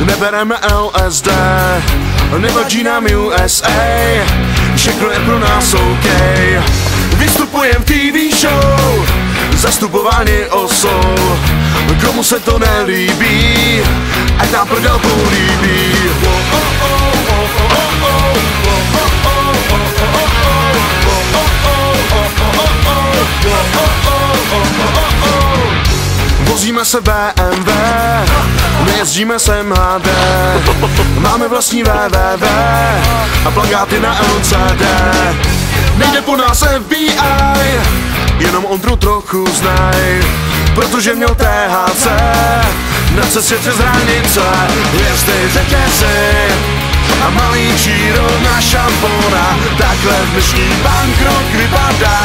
Nebereme LSD, nevadí nám USA, všechno je pro nás OK. Vystupujem v TV show, zastupováni osou. Komu se to nelíbí, ať nám prdel políbí. Vozíme se BMW, nejezdíme sem HD. Máme vlastní www a plakáty na LCD. Nejde po nás FBI, jenom Ondru trochu znaj, protože měl THC na cestě přes hranice. Hvězdy, řetězy a malý číro na šampona. Takhle dnešní bankrok vypadá.